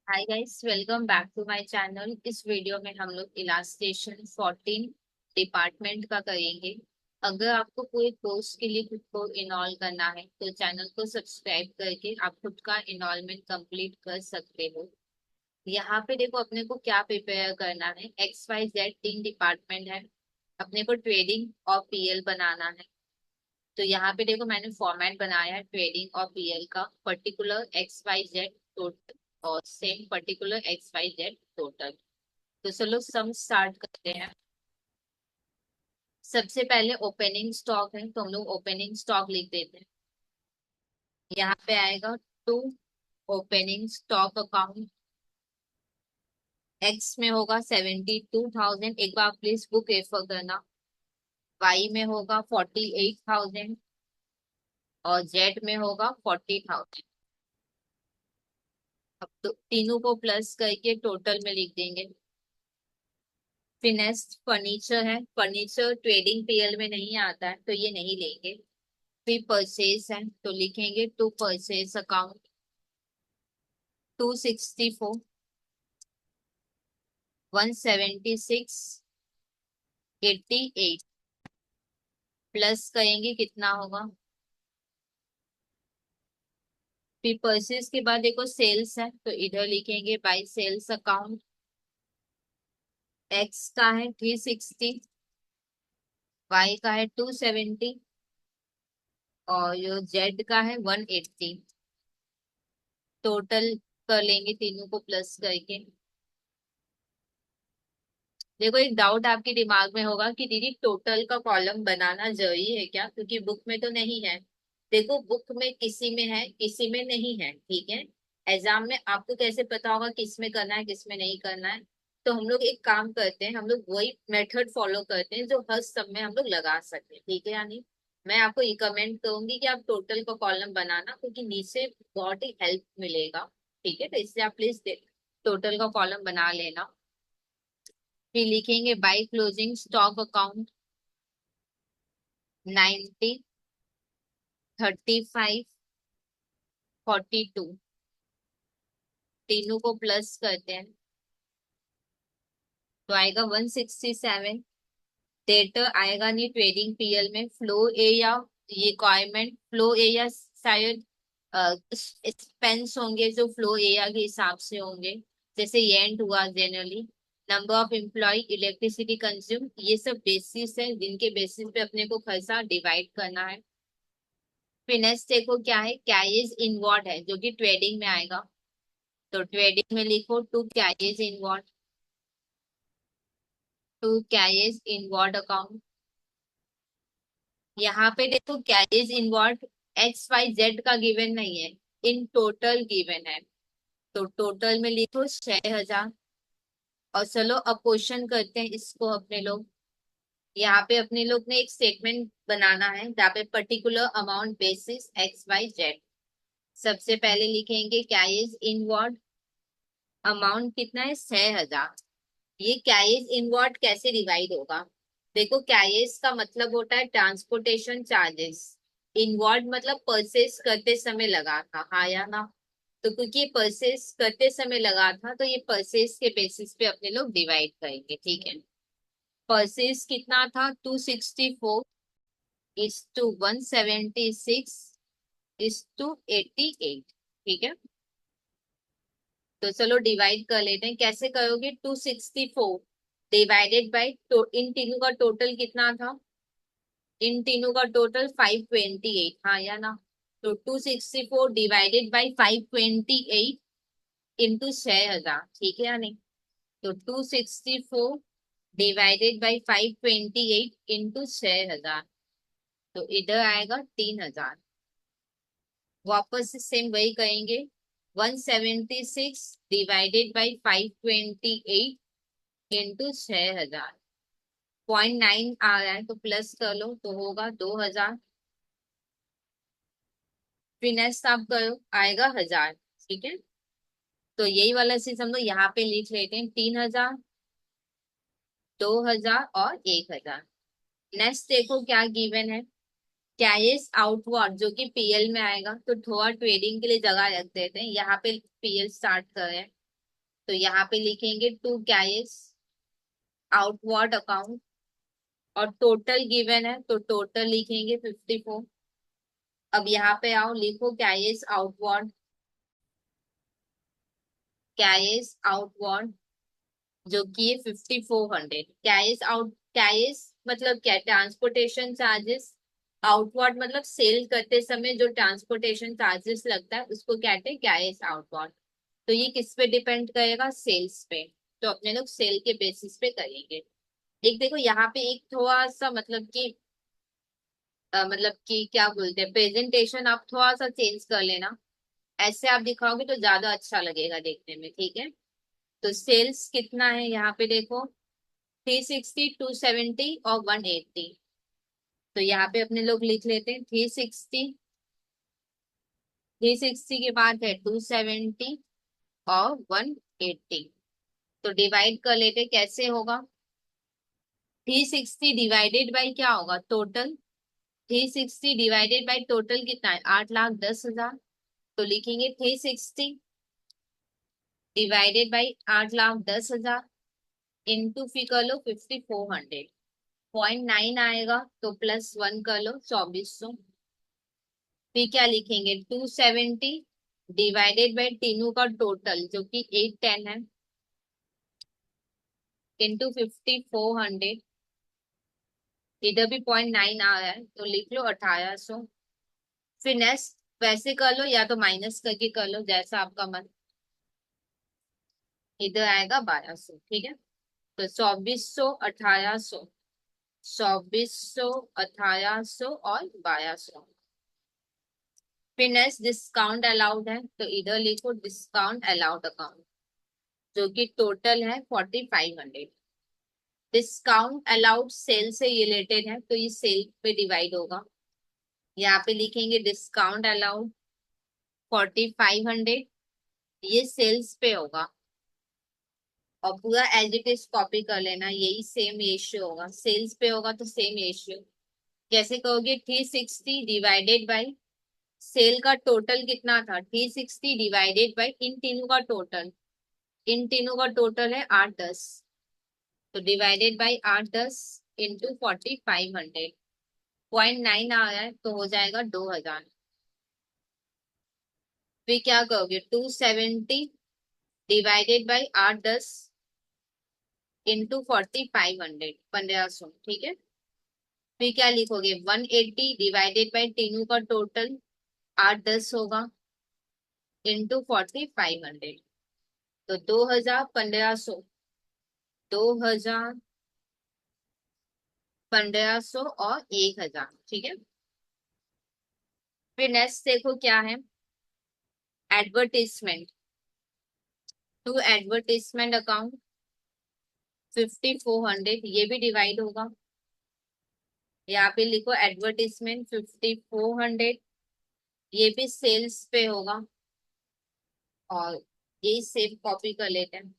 Hi guys, welcome back to my channel. इस video में हम लोग इलास्ट्रेशन 14 डिपार्टमेंट का करेंगे। अगर आपको कोई कोर्स के लिए खुद को इनरोल करना है तो चैनल को सब्सक्राइब करके आप खुद का इनरोलमेंट कंप्लीट कर सकते हो। यहाँ पे देखो, अपने को क्या प्रिपेयर करना है। एक्स वाई जेड 3 डिपार्टमेंट है। अपने को ट्रेडिंग और पीएल बनाना है। तो यहाँ पे देखो, मैंने फॉर्मेट बनाया है ट्रेडिंग और P L, particular X Y Z total और same particular X Y Z total. तो चलो सम स्टार्ट करते हैं। सबसे पहले ओपनिंग स्टॉक है तो हम लोग ओपनिंग स्टॉक लिख देते हैं। यहाँ पे आएगा to opening stock account. X में होगा 72,000। एक बार प्लीज बुक रेफर करना। वाई में होगा 48,000 और जेड में होगा 40,000। अब तो तीनों को प्लस करके टोटल में लिख देंगे। फिनेस्ट फर्नीचर है। फर्नीचर ट्रेडिंग पीएल में नहीं आता है तो ये नहीं लेंगे। फिर परचेज है तो लिखेंगे टू परचेज अकाउंट 264 176 88 प्लस करेंगे कितना होगा। फिर परचेज के बाद देखो सेल्स है तो इधर लिखेंगे बाय सेल्स अकाउंट। एक्स का है 360, वाई का है 270 और जो जेड का है 180। टोटल कर लेंगे तीनों को प्लस करके। देखो, एक डाउट आपके दिमाग में होगा कि दीदी टोटल का कॉलम बनाना जरूरी है क्या, क्योंकि बुक में तो नहीं है। देखो, बुक में किसी में है किसी में नहीं है, ठीक है। एग्जाम में आपको कैसे पता होगा किस में करना है किस में नहीं करना है। तो हम लोग एक काम करते हैं, हम लोग वही मेथड फॉलो करते हैं जो हर सब में हम लोग लगा सकते हैं, ठीक है। यानी मैं आपको रिकमेंड करूंगी कि आप टोटल का कॉलम बनाना, क्योंकि नीचे बहुत ही हेल्प मिलेगा। ठीक है, तो इसलिए आप प्लीज टोटल का कॉलम बना लेना। फिर लिखेंगे बाय क्लोजिंग स्टॉक अकाउंट 90 35 42। तीनों को प्लस करते हैं तो आएगा 167। डेटर आएगा नहीं ट्रेडिंग पीएल में। फ्लो एरिया, ये रिक्वायरमेंट फ्लो एरिया शायद एक्सपेंस होंगे जो फ्लो एरिया के हिसाब से होंगे। जैसे रेंट हुआ generally. Number of employ, electricity consume, ये सब बेसिस है जिनके बेसिस पे अपने को खर्चा डिवाइड करना है। फिनेस देखो क्या है, कैरिज इनवॉर्ड है जो कि ट्रेडिंग में आएगा। तो ट्रेडिंग में लिखो to carriage inward, to carriage inward account. यहाँ पे देखो carriage inward X Y Z का गिवन नहीं है, इन टोटल गिवन है। तो टोटल में लिखो 6,000। और चलो अब क्वेश्चन करते हैं इसको अपने लोग। यहाँ पे अपने लोग ने एक स्टेटमेंट बनाना है जहाँ पे particular amount basis X Y Z. सबसे पहले लिखेंगे कैरिज इनवॉर्ड। अमाउंट कितना है 6,000। ये कैरिज इनवॉर्ड कैसे डिवाइड होगा। देखो, कैरिज का मतलब होता है ट्रांसपोर्टेशन चार्जेस। इनवॉर्ड मतलब परचेस करते समय लगा था, हाँ या ना। तो क्योंकि ये परचेस करते समय लगा था तो ये परचेस के बेसिस पे अपने लोग डिवाइड करेंगे, ठीक है। परचेस कितना था 264 इज टू 176 इज टू 88, ठीक है। तो चलो डिवाइड कर लेते हैं। कैसे करोगे, 264 डिवाइडेड बाई इन तीनों का टोटल कितना था। इन तीनों का टोटल 528, हाँ या ना। तो 264 डिवाइडेड बाई 528 इंटू 6,000, ठीक है या नहीं। तो 264 डिवाइडेड बाई 528 इंटू 6,000, तो इधर आएगा 3,000। वापस से सेम वही करेंगे। 176 डिवाइडेड बाई 528 इंटू 6,000। 0.9 आ रहा है तो प्लस कर लो तो होगा 2,000। फिनेस आप करो, आएगा 1,000, ठीक है। तो यही वाला चीज हम लोग यहाँ पे लिख लेते हैं, 3,000 2,000 और 1,000। नेक्स्ट देखो क्या गिवन है। कैरिज आउटवर्ड जो कि पीएल में आएगा, तो थोड़ा ट्रेडिंग के लिए जगह रख देते हैं। यहाँ पे पीएल स्टार्ट करें। तो यहाँ पे लिखेंगे टू कैश आउटवर्ड अकाउंट, और टोटल गिवन है तो टोटल लिखेंगे 54। अब यहाँ पे आओ, लिखो कैश आउटवर्ड, कैश आउटवर्ड जो कि है 5400। कैश मतलब क्या, ट्रांसपोर्टेशन चार्जेस। आउटवर्ड मतलब सेल करते समय जो ट्रांसपोर्टेशन चार्जेस लगता है उसको कहते हैं कैश आउटवर्ड। तो ये किस पे डिपेंड करेगा, सेल्स पे। तो अपने लोग सेल के बेसिस पे करेंगे। एक देखो यहाँ पे एक थोड़ा सा मतलब कि क्या बोलते हैं, प्रेजेंटेशन आप थोड़ा सा चेंज कर लेना। ऐसे आप दिखाओगे तो ज्यादा अच्छा लगेगा देखने में, ठीक है। तो सेल्स कितना है यहाँ पे देखो, 360, 270 और 180। तो यहाँ पे अपने लोग लिख लेते हैं 360, 360 के बाद है 270 और 180। तो डिवाइड कर लेते हैं, कैसे होगा, 360 डिवाइडेड बाई क्या होगा, टोटल। 360 डिवाइडेड बाई टोटल कितना है, 8,10,000। तो लिखेंगे 360 डिवाइडेड बाई 8,10,000 इंटू फिर कर लो 5400, 0.9 आएगा तो +1 कर लो 2400। फिर क्या लिखेंगे, 270 डिवाइडेड बाई तीनों का टोटल जो कि 810 है, इंटू 5400। इधर भी 0.9 आ रहा है तो लिख लो 1800। फिर नेक्स्ट वैसे कर लो या तो माइनस करके कर लो, जैसा आपका मन। इधर आएगा 1200, ठीक है। तो 2400, 1800, 2400, 1800 और 1200। फिर नेक्स्ट डिस्काउंट अलाउड है तो इधर लिखो डिस्काउंट अलाउड अकाउंट जो कि टोटल है 4500। डिस्काउंट अलाउड सेल से रिलेटेड है तो ये सेल पे डिवाइड होगा। यहाँ पे लिखेंगे डिस्काउंट अलाउड 4500, ये सेल्स पे होगा। और पूरा एज इट इज कॉपी कर लेना, यही सेम रेशियो होगा, सेल्स पे होगा तो सेम रेशियो। कैसे कहोगे, 360 डिवाइडेड बाई सेल का टोटल कितना था, 360 डिवाइडेड बाई इन तीनों का टोटल। इन तीनों का टोटल है 810, तो डिवाइडेड बाई 810 इंटू 4500। 0.9 आ रहा है तो हो जाएगा 2000। फिर क्या करोगे, 270 डिवाइडेड बाई 810 इंटू 4500, 1500, ठीक है। फिर क्या लिखोगे, 180 डिवाइडेड बाई तीनों का टोटल 810 होगा इंटू 4500। तो 2000, 1500, 2000, 1500 और 1000, ठीक है। फिर नेक्स्ट देखो क्या है, एडवर्टीजमेंट। टू एडवर्टीजमेंट अकाउंट 5400, ये भी डिवाइड होगा। यहाँ पे लिखो एडवर्टीजमेंट 5400, ये भी सेल्स पे होगा। और यही सेम कॉपी कर लेते हैं।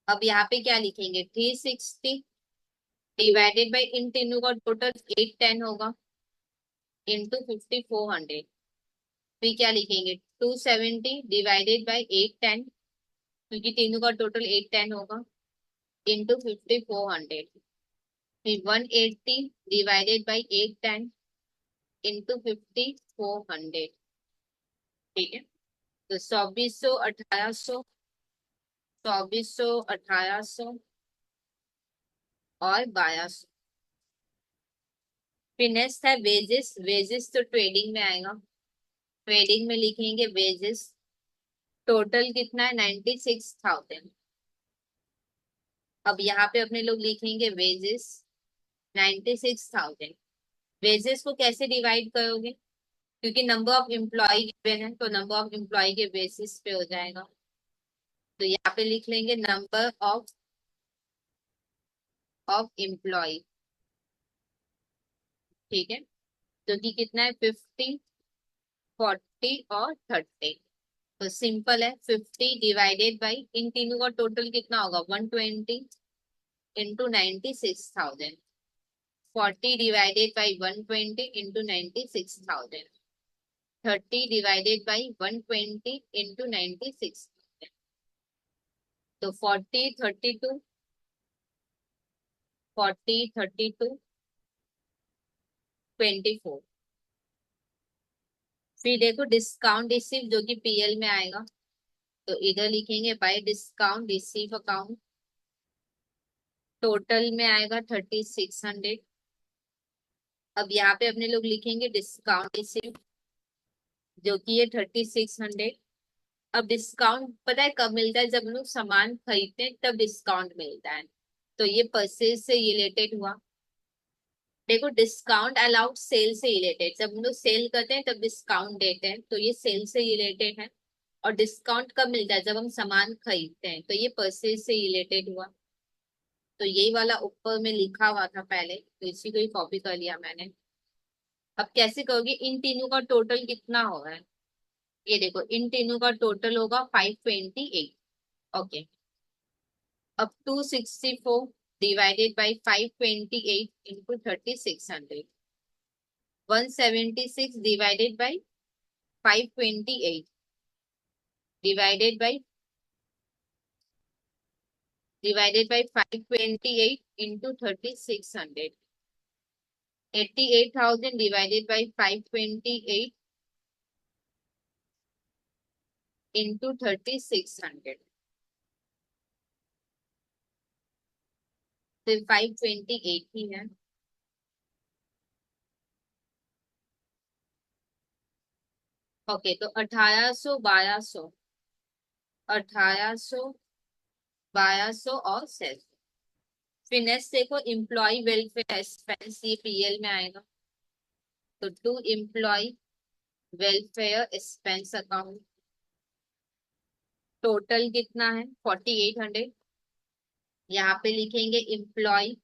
अब यहाँ पे क्या लिखेंगे, 360 डिवाइडेड बाई इन तीनों का टोटल 810 होगा इंटू 5400। फिर क्या लिखेंगे, 270 डिवाइडेड बाई 810, क्योंकि तीनों का टोटल 810 होगा इंटू 5400। फिर 180 डिवाइडेड बाई 810 इंटू 5400, ठीक है। तो 2400, 1800, 2400, 1800 और 1200। फिर नेक्स्ट है वेजेस। वेजेस तो ट्रेडिंग में आएगा, ट्रेडिंग में लिखेंगे वेजेस। टोटल कितना है, 96,000। अब यहाँ पे अपने लोग लिखेंगे वेजेस 96,000। वेजेस को कैसे डिवाइड करोगे, क्योंकि नंबर ऑफ एम्प्लॉय गिवन है तो नंबर ऑफ एम्प्लॉय के बेसिस पे हो जाएगा। तो यहाँ पे लिख लेंगे नंबर ऑफ एम्प्लॉय, ठीक है। जो कि कितना है, 50, 40 और 30। तो सिंपल है, 50 डिवाइडेड बाई इन तीनों का टोटल कितना होगा, 120 into 96,000। 40 divided by 120 into 96,000। 30 divided by 120 into 96,000। तो 40, 32, 24। फिर देखो डिस्काउंट रिसीव जो कि पीएल में आएगा, तो इधर लिखेंगे bye discount receive account, total में आएगा 3600। अब यहाँ पे अपने लोग लिखेंगे डिस्काउंट रिसीव जो कि ये 3600। अब डिस्काउंट पता है कब मिलता है, जब हम लोग सामान खरीदते हैं तब डिस्काउंट मिलता है। तो ये परचेज से रिलेटेड हुआ। देखो डिस्काउंट अलाउड सेल से रिलेटेड, जब हम लोग सेल करते हैं तब डिस्काउंट देते हैं, तो ये सेल से रिलेटेड है। और डिस्काउंट कब मिलता है, जब हम सामान खरीदते हैं, तो ये परचेज से रिलेटेड हुआ। तो यही वाला ऊपर में लिखा हुआ था पहले, तो इसी को ही कॉपी कर लिया मैंने। अब कैसे कहोगे इन तीनों का टोटल कितना होगा। ये देखो इन तीनों का टोटल होगा 528। ओके। अब 264 divided by 528 into 3600। 176 divided by 528 divided by 528 into 3600। 88,000 divided by 528 into 3600। फिर 528 ही है। ओके, तो 1800 और 600। फिर नेक्स्ट देखो एम्प्लॉय वेलफेयर एक्सपेंस, ये पीएल में आएगा। तो to employ welfare expense account, total कितना है 4800। यहाँ पे लिखेंगे एम्प्लॉय,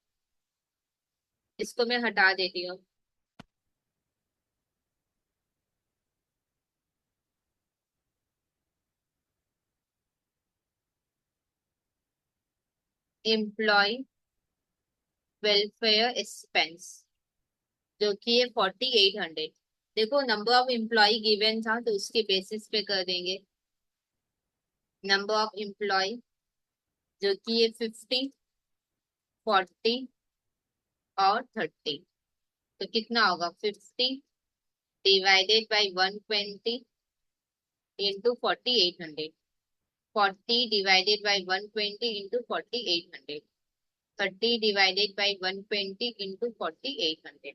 इसको मैं हटा देती हूँ। एम्प्लॉय वेलफेयर एक्सपेंस जो कि है 4800। देखो नंबर ऑफ एम्प्लॉय गिवन था तो उसके बेसिस पे कर देंगे। नंबर ऑफ एम्प्लॉय जो कि ये 50, 40 और 30। तो कितना होगा 50 divided by 120 into 4800। 40 divided by 120 into 4800। 30 divided by 120 into 4800।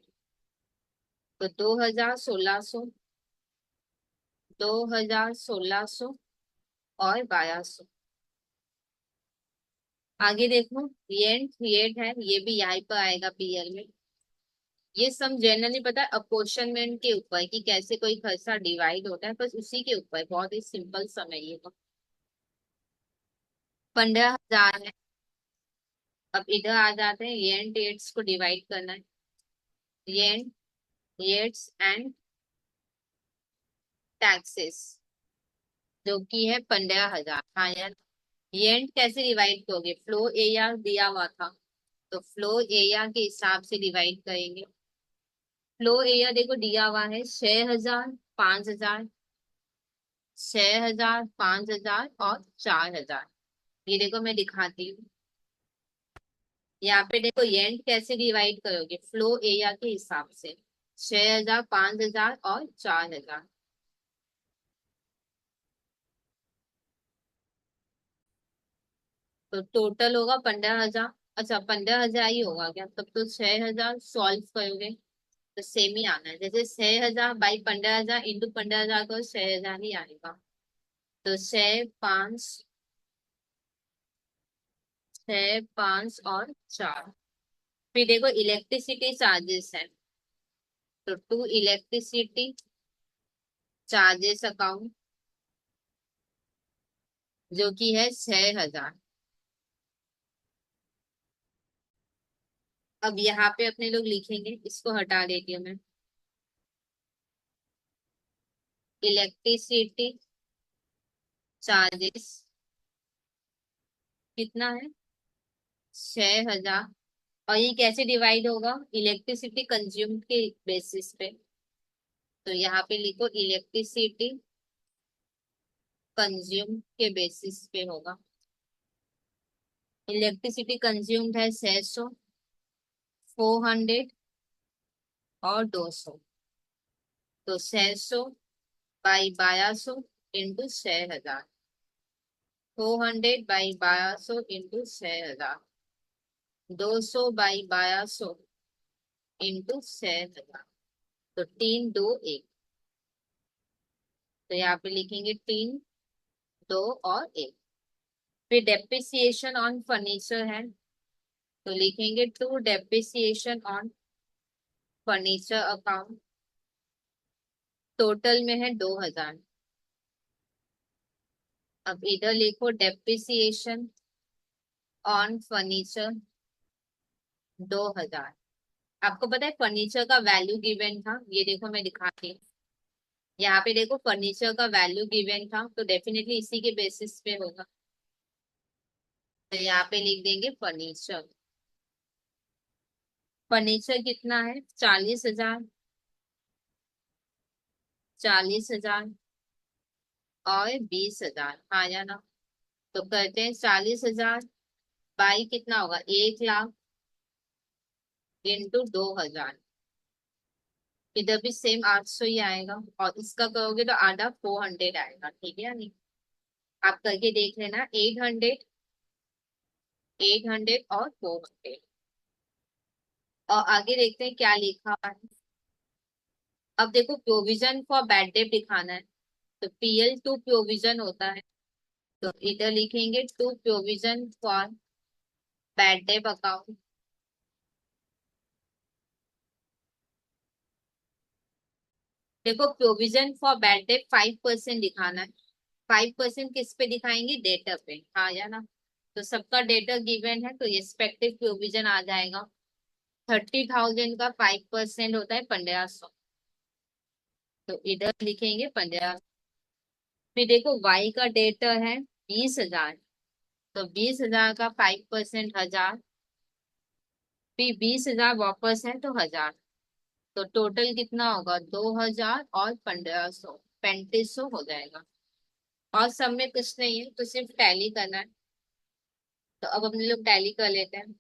तो 2100 और 1200। आगे देखो येंट येट है, ये भी यहाँ पर आएगा पीएल में। ये सम जनरली पता है अपोर्शनमेंट के ऊपर कि कैसे कोई खर्चा डिवाइड होता है, बस उसी के ऊपर, बहुत ही सिंपल सम है ये तो। 15,000 है। अब इधर आ जाते हैं येंट येट्स को डिवाइड करना है। येंट येट्स एंड टैक्सेस जो कि है 15,000। हाँ यार, येंट कैसे डिवाइड करोगे, फ्लो एरिया दिया हुआ था तो फ्लो एरिया के हिसाब से डिवाइड करेंगे। फ्लो एरिया देखो दिया हुआ है 6,000, 5,000, 6,000, 5,000 और 4,000। ये देखो मैं दिखाती हूँ। यहाँ पे देखो येंट कैसे डिवाइड करोगे, फ्लो एरिया के हिसाब से 6,000, 5,000 और 4,000। तो टोटल होगा 15,000। अच्छा 15,000 ही होगा क्या, तब तो 6,000 सॉल्व करोगे तो सेम ही आना है, जैसे 6,000 बाई 15,000 इंटू 15,000 को 6,000 ही आएगा। तो 6, 5 और 4। फिर देखो इलेक्ट्रिसिटी चार्जेस है, तो टू इलेक्ट्रिसिटी चार्जेस अकाउंट जो कि है 6,000। अब यहाँ पे अपने लोग लिखेंगे, इसको हटा देती हूँ मैं। इलेक्ट्रिसिटी चार्जेस कितना है 6,000। और ये कैसे डिवाइड होगा, इलेक्ट्रिसिटी कंज्यूम के बेसिस पे। तो यहाँ पे लिखो इलेक्ट्रिसिटी कंज्यूम के बेसिस पे होगा। इलेक्ट्रिसिटी कंज्यूम्ड है 600, 400 और 200। तो 600 by 1200 into 6000, 400 by 1200 into 6000, 200 by 1200 into 6000। तो 3 2 1। तो यहाँ पे लिखेंगे 3 2 और 1। फिर डेप्रिसिएशन ऑन फर्नीचर है, तो लिखेंगे to depreciation on furniture account. Total में है 2000। अब इधर लिखो डेप्रिसिएशन ऑन फर्नीचर 2000। आपको पता है फर्नीचर का वैल्यू गिवन था, ये देखो मैं दिखाती हूँ। यहाँ पे देखो फर्नीचर का वैल्यू गिवन था, तो डेफिनेटली इसी के बेसिस पे होगा। तो यहाँ पे लिख देंगे फर्नीचर। फर्नीचर कितना है? 40,000, 40,000 और 20,000। हाँ या ना? तो करते हैं 40,000 बाई कितना होगा, 1 लाख इंटू 2,000। इधर भी सेम 800 ही आएगा, और इसका करोगे तो आधा 400 आएगा। ठीक है या नहीं? आप करके देख लेना। 800, 800 और 400। और आगे देखते हैं क्या लिखा है। अब देखो प्रोविजन फॉर बैड डेट दिखाना है, तो PL टू प्रोविजन होता है। तो इधर लिखेंगे to provision for bad debt account. देखो प्रोविजन फॉर बैड डेट 5% दिखाना है। 5% किस पे दिखाएंगे? डेटा पे। हाँ या ना? तो सबका डेटा गिवन है, तो रिस्पेक्टिव प्रोविजन आ जाएगा। 30,000 का 5% होता है 1500। तो इधर लिखेंगे 15। फिर देखो वाई का डेटा है 20,000, तो 20,000 का 5% 1000। फिर 20,000 वापस है तो 1000। तो टोटल कितना होगा? 2,000 और 1500, 3500 हो जाएगा। और सब में कुछ नहीं है, तो सिर्फ टैली करना है। तो अब अपने लोग टैली कर लेते हैं।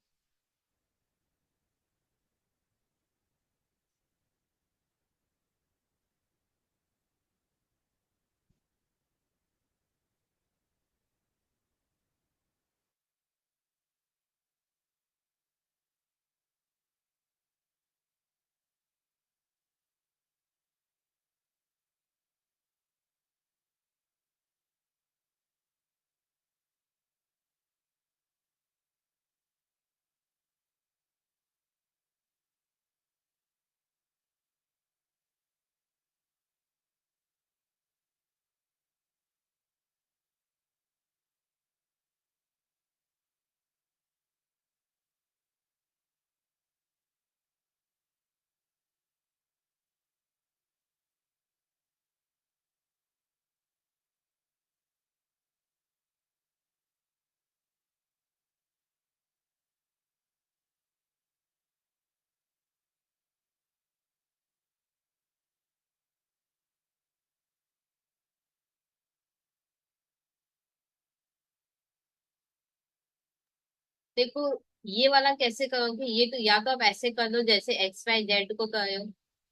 देखो ये वाला कैसे करोगे? ये तो या तो आप ऐसे कर लो जैसे XYZ को कर रहे हो,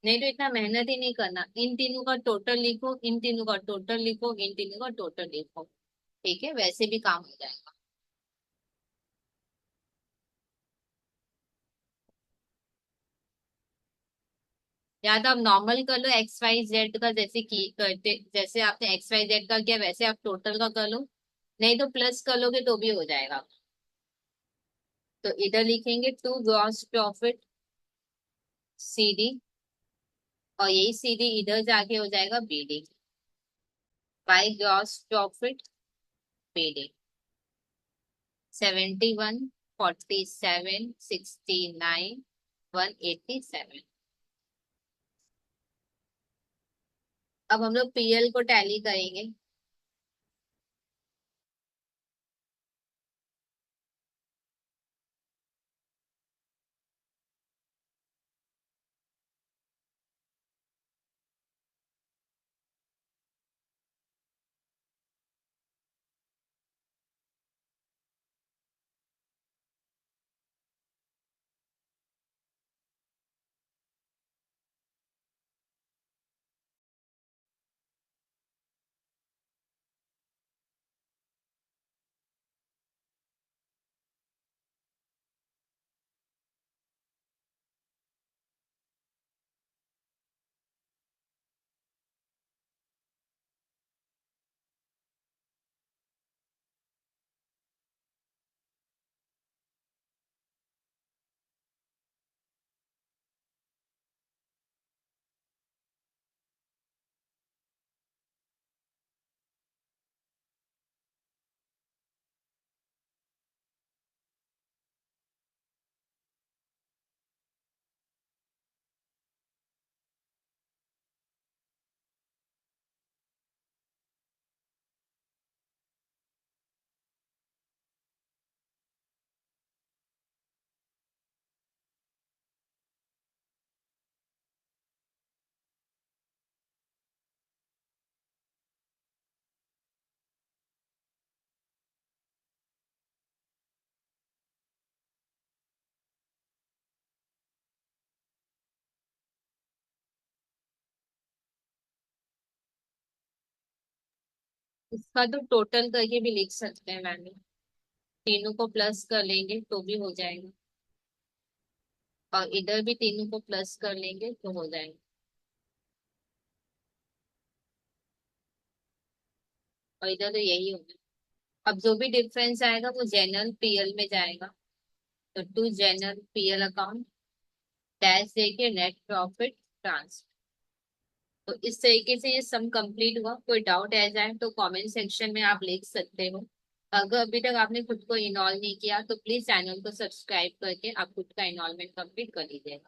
नहीं तो इतना मेहनत ही नहीं करना। इन तीनों का टोटल लिखो, इन तीनों का टोटल लिखो, इन तीनों का टोटल लिखो। ठीक है, वैसे भी काम हो जाएगा। या तो आप नॉर्मल कर लो XYZ का, जैसे की करते, जैसे आपने XYZ का किया वैसे आप टोटल का कर लो। नहीं तो प्लस कर लोगे तो भी हो जाएगा। तो इधर लिखेंगे टू ग्रॉस प्रॉफिट CD, और यही CD इधर जाके हो जाएगा BD by gross profit BD। 71, 47, 69, 187। अब हम लोग PL को टैली करेंगे। इसका तो टोटल करके भी लिख सकते हैं मैम, तीनों को प्लस कर लेंगे तो भी हो जाएगा, और इधर भी तीनों को प्लस कर लेंगे तो हो जाएगा। और इधर तो यही होगा। अब जो भी डिफरेंस आएगा वो जनरल पीएल में जाएगा। तो to general PL account dash देके नेट प्रॉफिट ट्रांसफर। तो इस तरीके से ये सम कंप्लीट हुआ। कोई डाउट आ जाए तो कमेंट सेक्शन में आप लिख सकते हो। अगर अभी तक आपने खुद को इनरोल नहीं किया तो प्लीज चैनल को सब्सक्राइब करके आप खुद का इनरोलमेंट कंप्लीट कर लीजिएगा।